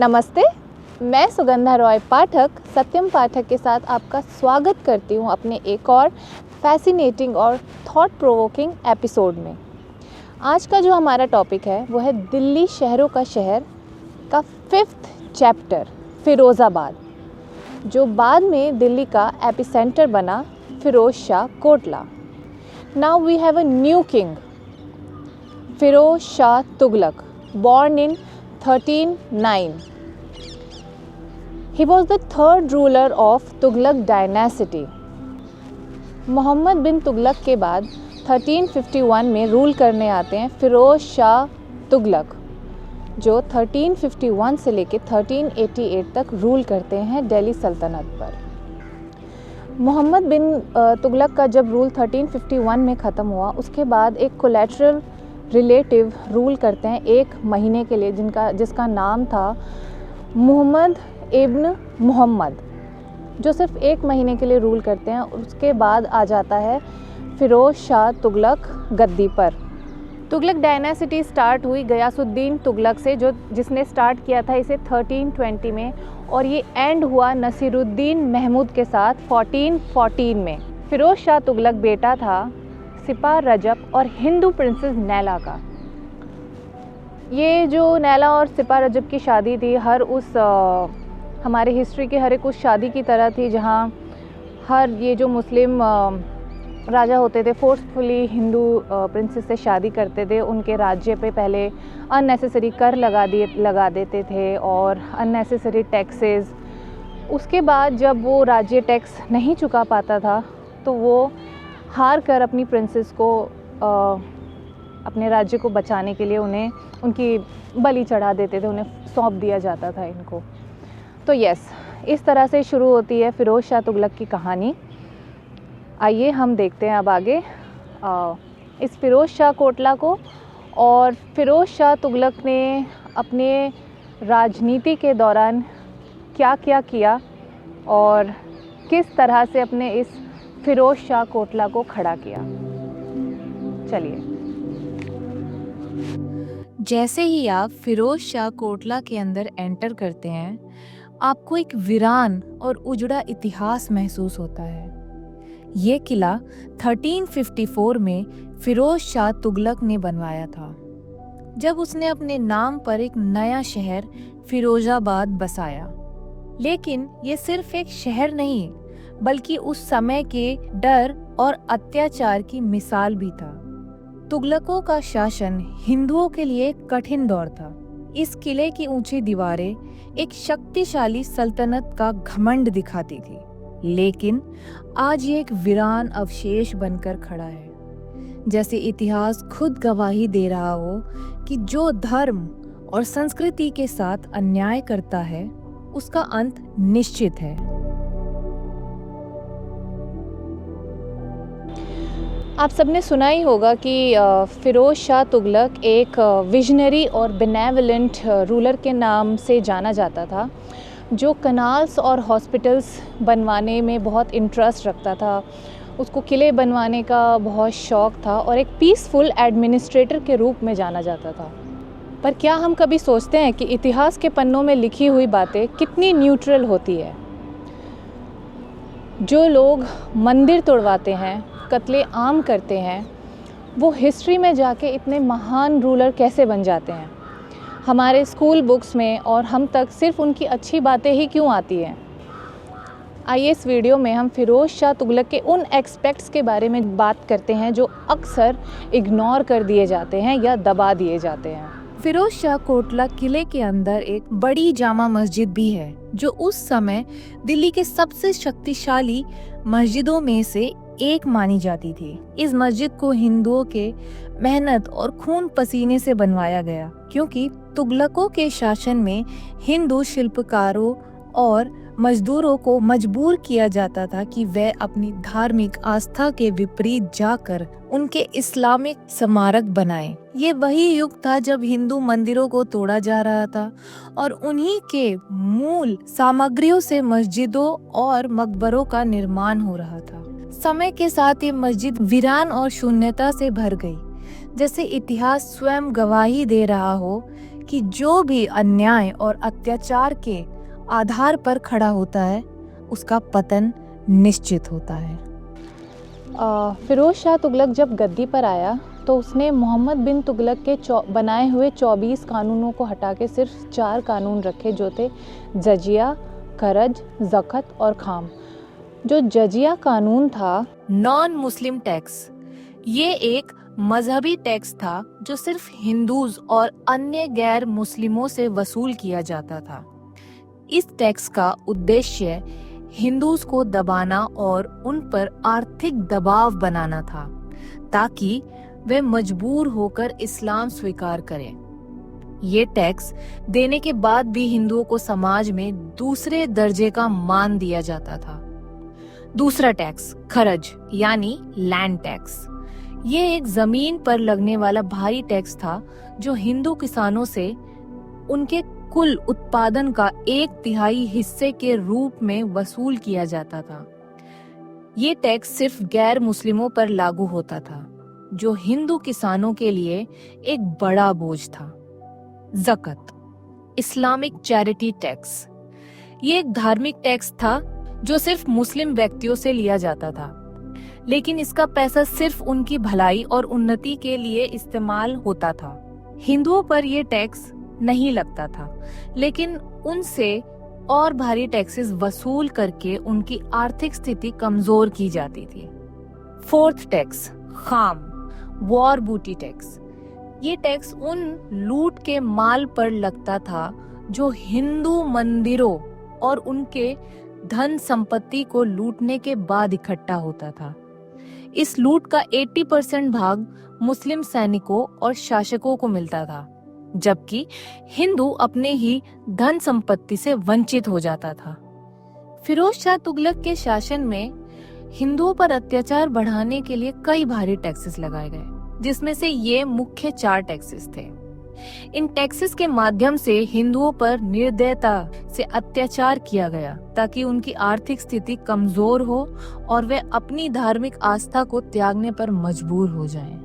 नमस्ते, मैं सुगंधा रॉय पाठक सत्यम पाठक के साथ आपका स्वागत करती हूँ अपने एक और फैसिनेटिंग और थॉट प्रोवोकिंग एपिसोड में। आज का जो हमारा टॉपिक है वो है दिल्ली शहरों का शहर का 5th चैप्टर फ़िरोज़ाबाद, जो बाद में दिल्ली का एपिसेंटर बना Firoz Shah Kotla. Now we have a new king, Firoz Shah Tughlaq, born in 1309. He was the third ruler of Tughlaq dynasty. Mohammad bin Tughlaq के बाद 1351 में रूल करने आते हैं फ़िरोज़ शाह तुगलक, जो 1351 से लेकर 1388 तक रूल करते हैं दिल्ली सल्तनत पर। मोहम्मद बिन तुगलक का जब रूल 1351 में ख़त्म हुआ, उसके बाद एक कोलैटरल रिलेटिव रूल करते हैं 1 महीने के लिए, जिसका नाम था मुहम्मद इब्न मुहम्मद, जो सिर्फ 1 महीने के लिए रूल करते हैं। उसके बाद आ जाता है फ़िरोज़ शाह तुगलक गद्दी पर। तुगलक डायनेसिटी स्टार्ट हुई गयासुद्दीन तुगलक से, जिसने स्टार्ट किया था इसे 1320 में, और ये एंड हुआ नसीरुद्दीन महमूद के साथ 1414 में। फ़िरोज़ शाह तुगलक बेटा था सिपा रजब और हिंदू प्रिंसेस नैला का। ये जो नैला और सिपा रजब की शादी थी, हमारे हिस्ट्री की हर एक उस शादी की तरह थी, जहाँ ये जो मुस्लिम राजा होते थे फोर्सफुली हिंदू प्रिंसेस से शादी करते थे। उनके राज्य पे पहले अननेसेसरी कर लगा देते थे और अननेसेसरी टैक्सेस। उसके बाद जब वो राज्य टैक्स नहीं चुका पाता था, तो वो हार कर अपनी प्रिंसेस को अपने राज्य को बचाने के लिए उनकी बलि चढ़ा देते थे, उन्हें सौंप दिया जाता था इनको। तो यस, इस तरह से शुरू होती है फ़िरोज़ शाह तुगलक की कहानी। आइए हम देखते हैं अब आगे इस फ़िरोज़ शाह कोटला को, और फ़िरोज़ शाह तुगलक ने अपने राजनीति के दौरान क्या क्या किया और किस तरह से अपने इस फ़िरोज़ शाह कोटला को खड़ा किया। चलिए, जैसे ही आप फ़िरोज़ शाह कोटला के अंदर एंटर करते हैं, आपको एक वीरान और उजड़ा इतिहास महसूस होता है। ये किला 1354 में फ़िरोज़ शाह तुगलक ने बनवाया था, जब उसने अपने नाम पर एक नया शहर फ़िरोज़ाबाद बसाया। लेकिन ये सिर्फ एक शहर नहीं, बल्कि उस समय के डर और अत्याचार की मिसाल भी था। तुगलकों का शासन हिंदुओं के लिए एक कठिन दौर था। इस किले की ऊंची दीवारें एक शक्तिशाली सल्तनत का घमंड दिखाती थी, लेकिन आज ये एक वीरान अवशेष बनकर खड़ा है, जैसे इतिहास खुद गवाही दे रहा हो कि जो धर्म और संस्कृति के साथ अन्याय करता है, उसका अंत निश्चित है। आप सबने सुना ही होगा कि फ़िरोज़ शाह तुगलक एक विजनरी और बेनेवलेंट रूलर के नाम से जाना जाता था, जो कनाल्स और हॉस्पिटल्स बनवाने में बहुत इंटरेस्ट रखता था। उसको किले बनवाने का बहुत शौक़ था और एक पीसफुल एडमिनिस्ट्रेटर के रूप में जाना जाता था। पर क्या हम कभी सोचते हैं कि इतिहास के पन्नों में लिखी हुई बातें कितनी न्यूट्रल होती है? जो लोग मंदिर तोड़वाते हैं, कत्ले आम करते हैं, वो हिस्ट्री में जाके इतने महान रूलर कैसे बन जाते हैं? हमारे स्कूल बुक्स में और हम तक सिर्फ उनकी अच्छी बातें ही क्यों आती हैं? आइए इस वीडियो में हम फ़िरोज़ शाह तुगलक के उन एस्पेक्ट्स के बारे में बात करते हैं जो अक्सर इग्नोर कर दिए जाते हैं या दबा दिए जाते हैं। फ़िरोज़ शाह कोटला किले के अंदर एक बड़ी जामा मस्जिद भी है, जो उस समय दिल्ली के सबसे शक्तिशाली मस्जिदों में से एक मानी जाती थी। इस मस्जिद को हिंदुओं के मेहनत और खून पसीने से बनवाया गया, क्योंकि तुगलकों के शासन में हिंदू शिल्पकारों और मजदूरों को मजबूर किया जाता था कि वे अपनी धार्मिक आस्था के विपरीत जाकर उनके इस्लामिक स्मारक बनाएं। ये वही युग था जब हिंदू मंदिरों को तोड़ा जा रहा था और उन्हीं के मूल सामग्रियों से मस्जिदों और मकबरों का निर्माण हो रहा था। समय के साथ ये मस्जिद वीरान और शून्यता से भर गई, जैसे इतिहास स्वयं गवाही दे रहा हो कि जो भी अन्याय और अत्याचार के आधार पर खड़ा होता है उसका पतन निश्चित होता है। फिरोज शाह तुगलक जब गद्दी पर आया तो उसने मोहम्मद बिन तुगलक के बनाए हुए 24 कानूनों को हटा के सिर्फ 4 कानून रखे, जो थे जजिया, खरज, ज़क़त और खाम। जो जजिया कानून था, नॉन मुस्लिम टैक्स, ये एक मजहबी टैक्स था जो सिर्फ हिंदूज और अन्य गैर मुस्लिमों से वसूल किया जाता था। इस टैक्स का उद्देश्य हिंदूज को दबाना और उन पर आर्थिक दबाव बनाना था ताकि वे मजबूर होकर इस्लाम स्वीकार करें। ये टैक्स देने के बाद भी हिंदुओं को समाज में दूसरे दर्जे का मान दिया जाता था। दूसरा टैक्स खरज यानी लैंड टैक्स, ये एक जमीन पर लगने वाला भारी टैक्स था जो हिंदू किसानों से उनके कुल उत्पादन का 1/3 हिस्से के रूप में वसूल किया जाता था। ये टैक्स सिर्फ गैर मुस्लिमों पर लागू होता था, जो हिंदू किसानों के लिए एक बड़ा बोझ था। ज़क़त, इस्लामिक चैरिटी टैक्स, ये एक धार्मिक टैक्स था जो सिर्फ मुस्लिम व्यक्तियों से लिया जाता था, लेकिन इसका पैसा सिर्फ उनकी भलाई और उन्नति के लिए इस्तेमाल होता था। हिंदुओं पर यह टैक्स नहीं लगता था, लेकिन उनसे और भारी टैक्सेस वसूल करके उनकी आर्थिक स्थिति कमजोर की जाती थी। फोर्थ टैक्स खाम, वॉर बूटी टैक्स, ये टैक्स उन लूट के माल पर लगता था जो हिंदू मंदिरों और उनके धन संपत्ति को लूटने के बाद इकट्ठा होता था। इस लूट का 80% भाग मुस्लिम सैनिकों और शासकों को मिलता था, जबकि हिंदू अपने ही धन संपत्ति से वंचित हो जाता था। फिरोज शाह तुगलक के शासन में हिंदुओं पर अत्याचार बढ़ाने के लिए कई भारी टैक्सेस लगाए गए, जिसमें से ये मुख्य 4 टैक्सेस थे। इन टैक्सेस के माध्यम से हिंदुओं पर निर्दयता से अत्याचार किया गया ताकि उनकी आर्थिक स्थिति कमजोर हो और वे अपनी धार्मिक आस्था को त्यागने पर मजबूर हो जाएं।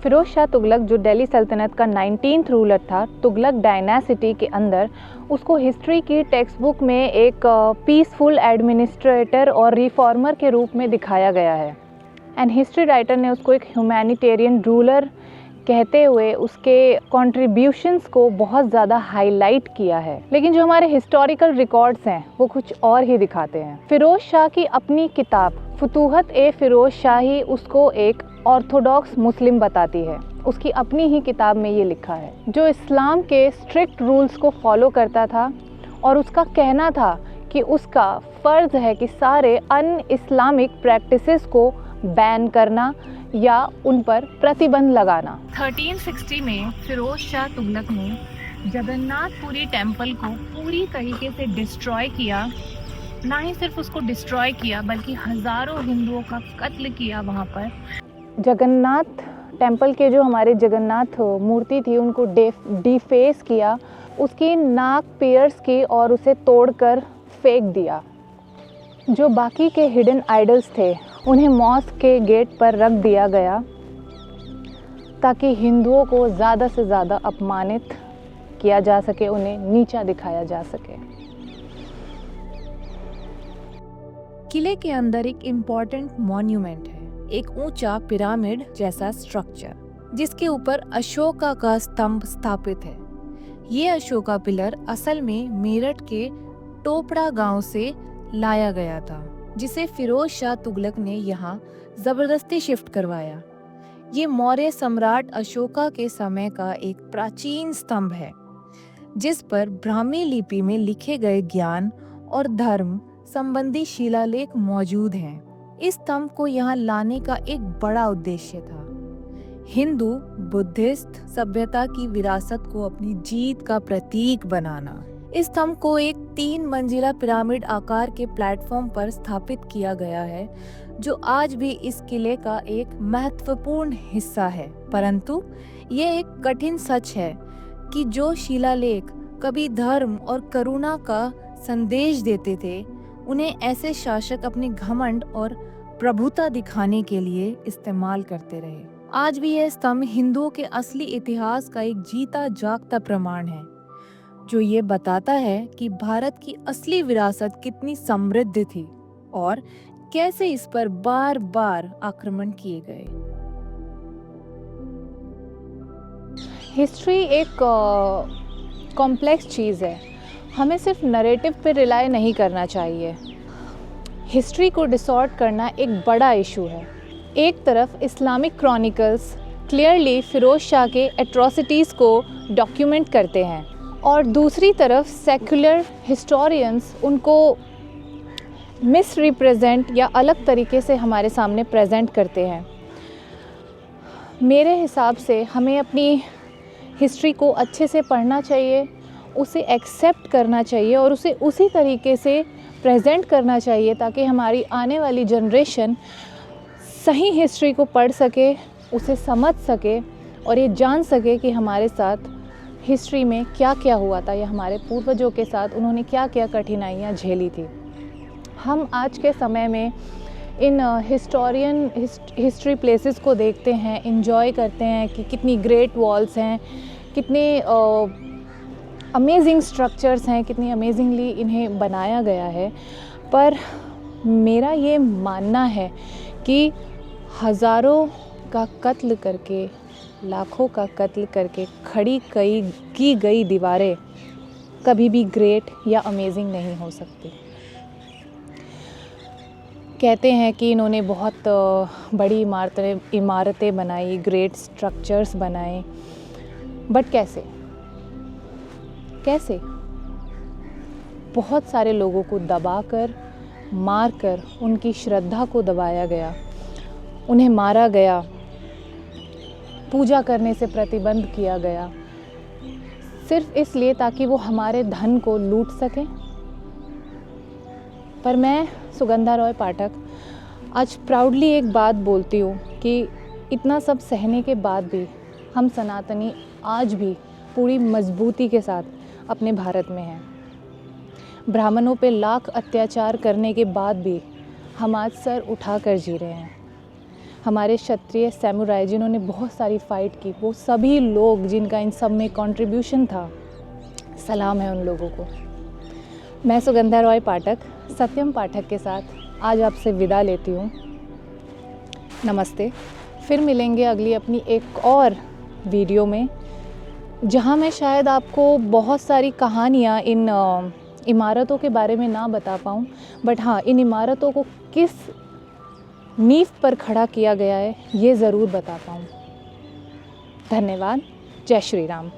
फिरोज शाह तुगलक जो दिल्ली सल्तनत का 19th रूलर था, तुगलक डायनेसिटी के अंदर उसको हिस्ट्री की टेक्स्ट बुक में एक पीसफुल एडमिनिस्ट्रेटर और रिफॉर्मर के रूप में दिखाया गया है। एंड हिस्ट्री राइटर ने उसको एक ह्यूमैनिटेरियन रूलर कहते हुए उसके कंट्रीब्यूशंस को बहुत ज़्यादा हाईलाइट किया है। लेकिन जो हमारे हिस्टोरिकल रिकॉर्ड्स हैं वो कुछ और ही दिखाते हैं। फिरोज शाह की अपनी किताब फुतूहत ए फिरोज शाही उसको एक ऑर्थोडॉक्स मुस्लिम बताती है। उसकी अपनी ही किताब में ये लिखा है, जो इस्लाम के स्ट्रिक्ट रूल्स को फॉलो करता था और उसका कहना था कि उसका फ़र्ज़ है कि सारे अन इस्लामिक प्रैक्टिसेस को बैन करना या उन पर प्रतिबंध लगाना। 1360 में फिरोज शाह तुगलक ने जगन्नाथपुरी टेम्पल को पूरी तरीके से डिस्ट्रॉय किया। ना ही सिर्फ उसको डिस्ट्रॉय किया बल्कि हजारों हिंदुओं का कत्ल किया वहाँ पर। जगन्नाथ टेम्पल के जो हमारे जगन्नाथ मूर्ति थी उनको डिफेस किया, उसकी नाक पियर्स की और उसे तोड़कर फेंक दिया। जो बाकी के हिडन आइडल्स थे उन्हें मॉस्क के गेट पर रख दिया गया ताकि हिंदुओं को ज़्यादा से ज़्यादा अपमानित किया जा सके, उन्हें नीचा दिखाया जा सके। किले के अंदर एक इम्पोर्टेंट मॉन्यूमेंट है, एक ऊंचा पिरामिड जैसा स्ट्रक्चर जिसके ऊपर अशोका का स्तंभ स्थापित है। ये अशोका पिलर असल में मेरठ के टोपड़ा गांव से लाया गया था, जिसे फिरोज शाह तुगलक ने यहाँ जबरदस्ती शिफ्ट करवाया। ये मौर्य सम्राट अशोका के समय का एक प्राचीन स्तंभ है जिस पर ब्राह्मी लिपि में लिखे गए ज्ञान और धर्म संबंधी शिलालेख मौजूद हैं। इस स्तंभ को यहाँ लाने का एक बड़ा उद्देश्य था, हिंदू बुद्धिस्ट सभ्यता की विरासत को अपनी जीत का प्रतीक बनाना। इस स्तंभ को एक 3 मंजिला पिरामिड आकार के प्लेटफॉर्म पर स्थापित किया गया है, जो आज भी इस किले का एक महत्वपूर्ण हिस्सा है। परंतु ये एक कठिन सच है कि जो शिलालेख कभी धर्म और करुणा का संदेश देते थे, उन्हें ऐसे शासक अपने घमंड और प्रभुता दिखाने के लिए इस्तेमाल करते रहे। आज भी यह स्तंभ हिंदुओं के असली इतिहास का एक जीता जागता प्रमाण है। जो ये बताता है कि भारत की असली विरासत कितनी समृद्ध थी और कैसे इस पर बार बार आक्रमण किए गए। हिस्ट्री एक कॉम्प्लेक्स चीज़ है, हमें सिर्फ नरेटिव पे रिलाई नहीं करना चाहिए। हिस्ट्री को डिसॉर्ट करना एक बड़ा इशू है। एक तरफ Islamic chronicles clearly Firoz Shah के एट्रॉसिटीज़ को डॉक्यूमेंट करते हैं और दूसरी तरफ सेक्युलर हिस्टोरियंस उनको मिस रिप्रेजेंट या अलग तरीके से हमारे सामने प्रेजेंट करते हैं। मेरे हिसाब से हमें अपनी हिस्ट्री को अच्छे से पढ़ना चाहिए, उसे एक्सेप्ट करना चाहिए और उसे उसी तरीके से प्रेजेंट करना चाहिए ताकि हमारी आने वाली जनरेशन सही हिस्ट्री को पढ़ सके, उसे समझ सके और ये जान सके कि हमारे साथ हिस्ट्री में क्या क्या हुआ था या हमारे पूर्वजों के साथ उन्होंने क्या क्या कठिनाइयाँ झेली थी। हम आज के समय में इन हिस्ट्री प्लेसेस को देखते हैं, एंजॉय करते हैं कि कितनी ग्रेट वॉल्स हैं, कितने अमेजिंग स्ट्रक्चर्स हैं, कितनी अमेजिंगली इन्हें बनाया गया है। पर मेरा ये मानना है कि हज़ारों का कत्ल करके, लाखों का कत्ल करके खड़ी की गई दीवारें कभी भी ग्रेट या अमेजिंग नहीं हो सकती। कहते हैं कि इन्होंने बहुत बड़ी इमारतें बनाई, ग्रेट स्ट्रक्चर्स बनाए, बट कैसे? बहुत सारे लोगों को दबाकर, मारकर उनकी श्रद्धा को दबाया गया, उन्हें मारा गया, पूजा करने से प्रतिबंध किया गया, सिर्फ इसलिए ताकि वो हमारे धन को लूट सकें। पर मैं सुगंधा रॉय पाठक आज प्राउडली एक बात बोलती हूँ कि इतना सब सहने के बाद भी हम सनातनी आज भी पूरी मजबूती के साथ अपने भारत में हैं। ब्राह्मणों पे लाख अत्याचार करने के बाद भी हम आज सर उठा कर जी रहे हैं। हमारे क्षत्रिय सैमुराई जिन्होंने बहुत सारी फ़ाइट की, वो सभी लोग जिनका इन सब में कंट्रीब्यूशन था, सलाम है उन लोगों को। मैं सुगंधा रॉय पाठक सत्यम पाठक के साथ आज आपसे विदा लेती हूँ। नमस्ते। फिर मिलेंगे अगली अपनी एक और वीडियो में, जहाँ मैं शायद आपको बहुत सारी कहानियाँ इन इमारतों के बारे में ना बता पाऊँ, बट हाँ, इन इमारतों को किस नींव पर खड़ा किया गया है ये ज़रूर बता पाऊँ। धन्यवाद। जय श्री राम।